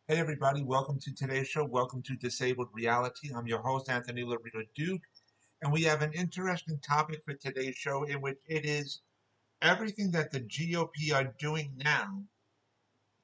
Hey everybody, welcome to today's show. Welcome to Disabled Reality. I'm your host, Anthony Lorito-Duke, and we have an interesting topic for today's show in which it is everything that the GOP are doing now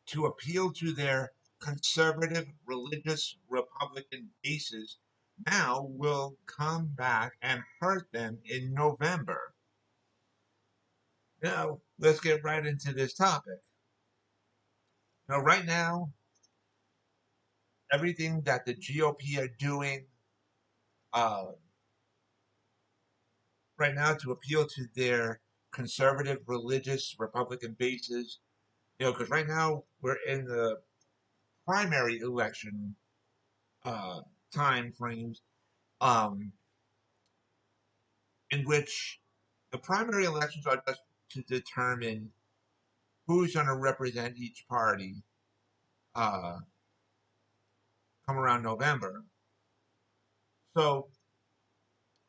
to appeal to their conservative, religious, Republican bases now will come back and hurt them in November. Now, let's get right into this topic. Right now, everything that the GOP are doing uh, right now to appeal to their conservative, religious, Republican bases. Because right now we're in the primary election uh, time frames, um, in which the primary elections are just to determine who's going to represent each party uh, come around November. So,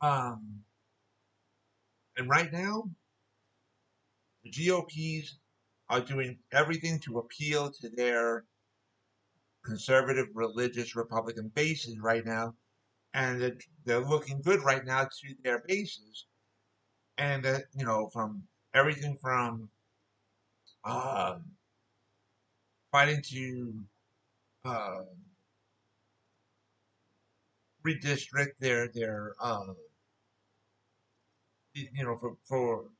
um, and right now, the GOPs are doing everything to appeal to their conservative, religious, Republican bases right now, and they're looking good right now to their bases. And from everything from um, fighting to uh, redistrict their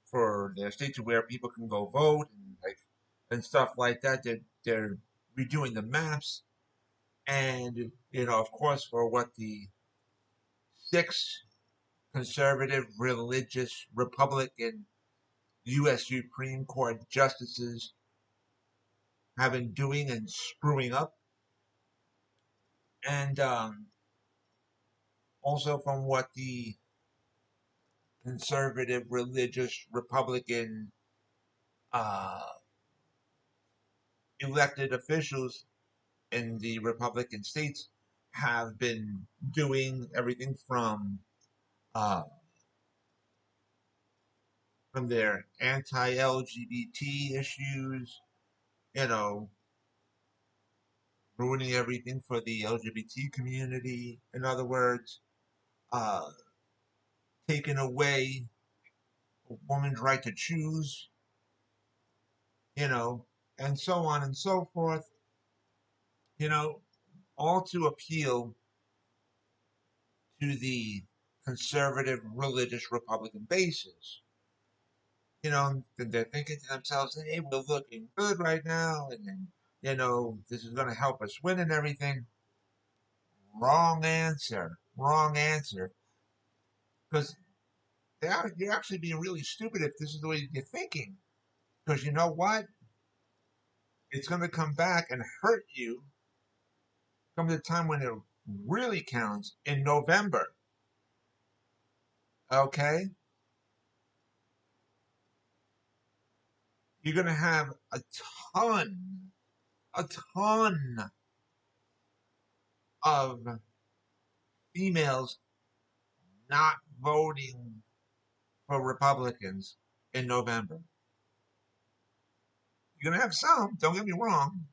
for their state to where people can go vote and stuff like that. They're redoing the maps, and of course for what the six conservative, religious, Republican U.S. Supreme Court justices have been doing and screwing up, and also from what the conservative, religious, Republican uh, elected officials in the Republican states have been doing everything uh, from their anti-LGBT issues, you know, ruining everything for the LGBT community. In other words, uh, taking away a woman's right to choose, you know, and so on and so forth, you know, all to appeal to the conservative, religious, Republican bases. They're thinking to themselves, hey, we're looking good right now, and then, this is going to help us win and everything. Wrong answer. Wrong answer. Because you're actually being really stupid if this is the way you're thinking. Because you know what? It's going to come back and hurt you come the time when it really counts in November. Okay? You're going to have ton, a ton of females not voting for Republicans in November. You're going to have some, don't get me wrong.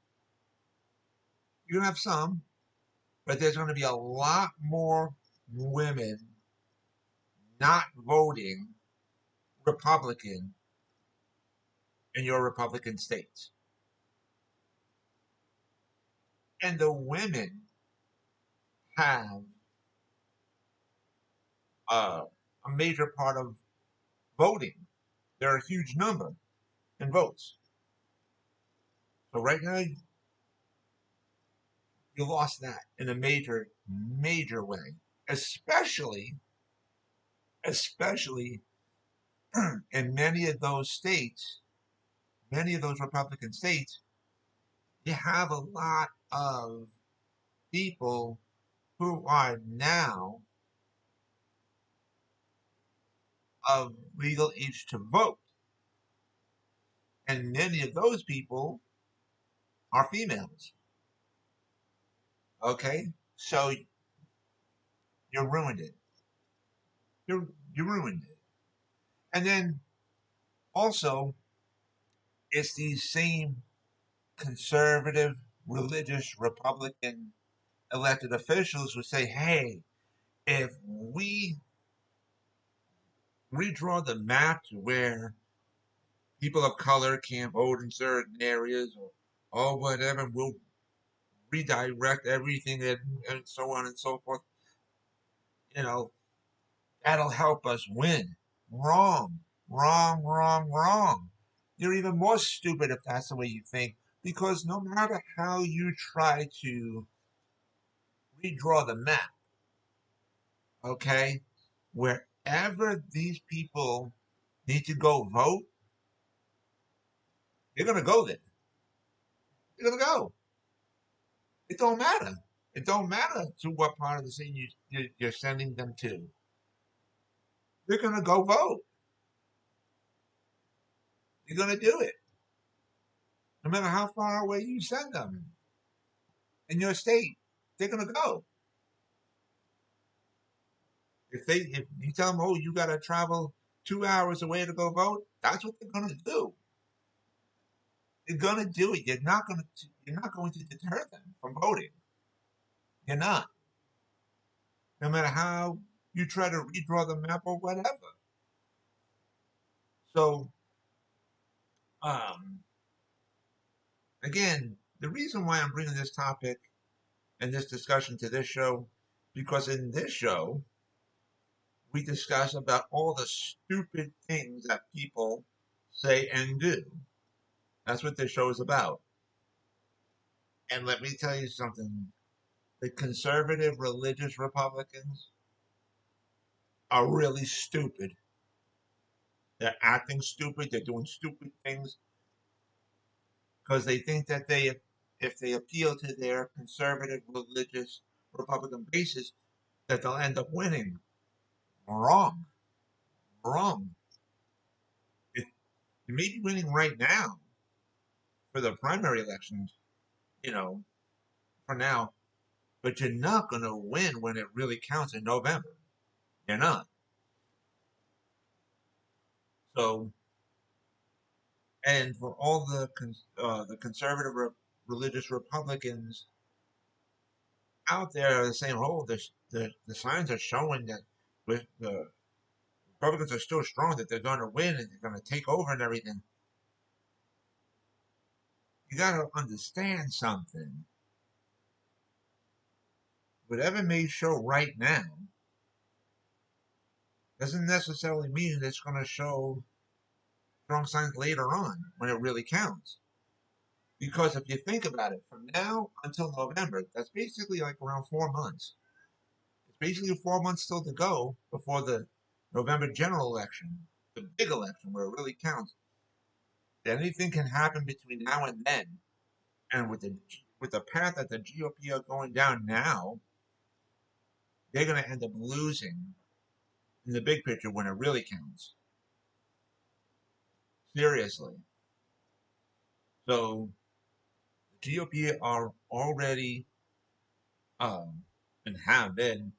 You're going to have some, but there's going to be a lot more women not voting Republican in your Republican states. And the women have uh, a major part of voting. They're a huge number in votes. So right now, you lost that in a major, major way. Especially, especially in many of those Republican states, you have a lot of people who are now of legal age to vote. And many of those people are females. Okay? So you ruined it. You ruined it. And then also, it's these same conservative, religious Republican elected officials would say, hey, if we redraw the map to where people of color can't vote in certain areas or whatever, we'll redirect everything and so on and so forth, you know, that'll help us win. Wrong, wrong, wrong, wrong. You're even more stupid if that's the way you think, because no matter how you try to redraw the map, okay, wherever these people need to go vote, they're going to go there. They're going to go. It don't matter. It don't matter to what part of the city you're sending them to. They're going to go vote. They're going to do it, no matter how far away you send them in your state. They're going to go. If you tell them, oh, you got to travel 2 hours away to go vote, that's what they're going to do. They're going to do it. You're not going to deter them from voting. You're not. No matter how you try to redraw the map or whatever. So, um, again, the reason why I'm bringing this topic and this discussion to this show, because in this show, we discuss about all the stupid things that people say and do. That's what this show is about. And let me tell you something. The conservative religious Republicans are really stupid. They're acting stupid. They're doing stupid things because they think that if they appeal to their conservative religious Republican bases, that they'll end up winning. Wrong. Wrong. It, you may be winning right now for the primary elections, you know, for now, but you're not going to win when it really counts in November. You're not. So, and for all the conservative religious Republicans out there are saying, "Oh, the signs are showing that with the Republicans are still strong, that they're going to win and they're going to take over and everything." You got to understand something. Whatever may show right now doesn't necessarily mean it's going to show strong signs later on when it really counts. Because if you think about it, from now until November, that's basically like around 4 months. It's basically 4 months still to go before the November general election, the big election where it really counts. Anything can happen between now and then, and with the path that the GOP are going down now, they're going to end up losing in the big picture when it really counts. Seriously. So the GOP are already and have been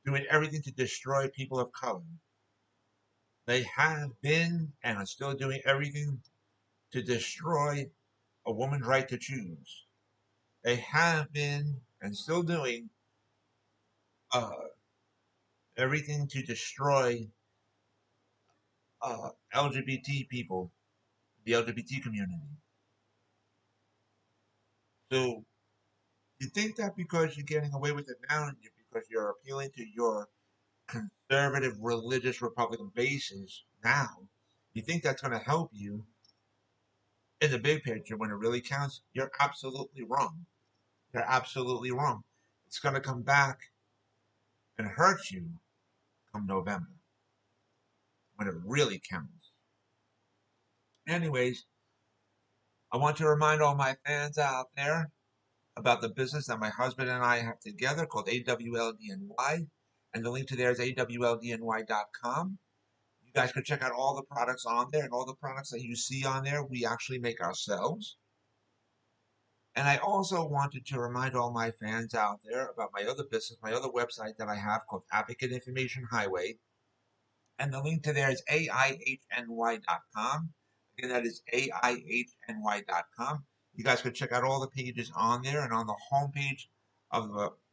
doing everything to destroy people of color. They have been and are still doing everything to destroy a woman's right to choose. They have been and still doing uh, everything to destroy LGBT people, the LGBT community. So you think that because you're getting away with it now, and because you're appealing to your conservative religious Republican bases now, you think that's going to help you in the big picture when it really counts? You're absolutely wrong. You're absolutely wrong. It's going to come back and hurt you come November when it really counts. Anyways, I want to remind all my fans out there about the business that my husband and I have together called AWLDNY. And the link to there is awldny.com. You guys can check out all the products on there, and all the products that you see on there, we actually make ourselves. And I also wanted to remind all my fans out there about my other business, my other website that I have called Advocate Information Highway. And the link to there is AIHNY.com. Again, that is AIHNY.com. You guys can check out all the pages on there, and on the homepage of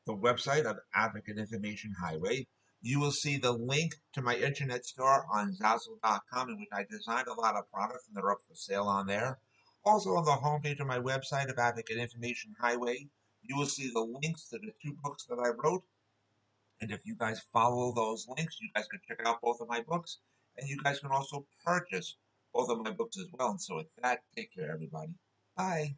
the website of Advocate Information Highway, you will see the link to my internet store on Zazzle.com, in which I designed a lot of products and they're up for sale on there. Also, on the homepage of my website of Advocate Information Highway, you will see the links to the two books that I wrote. And if you guys follow those links, you guys can check out both of my books, and you guys can also purchase both of my books as well. And so, with that, take care, everybody. Bye.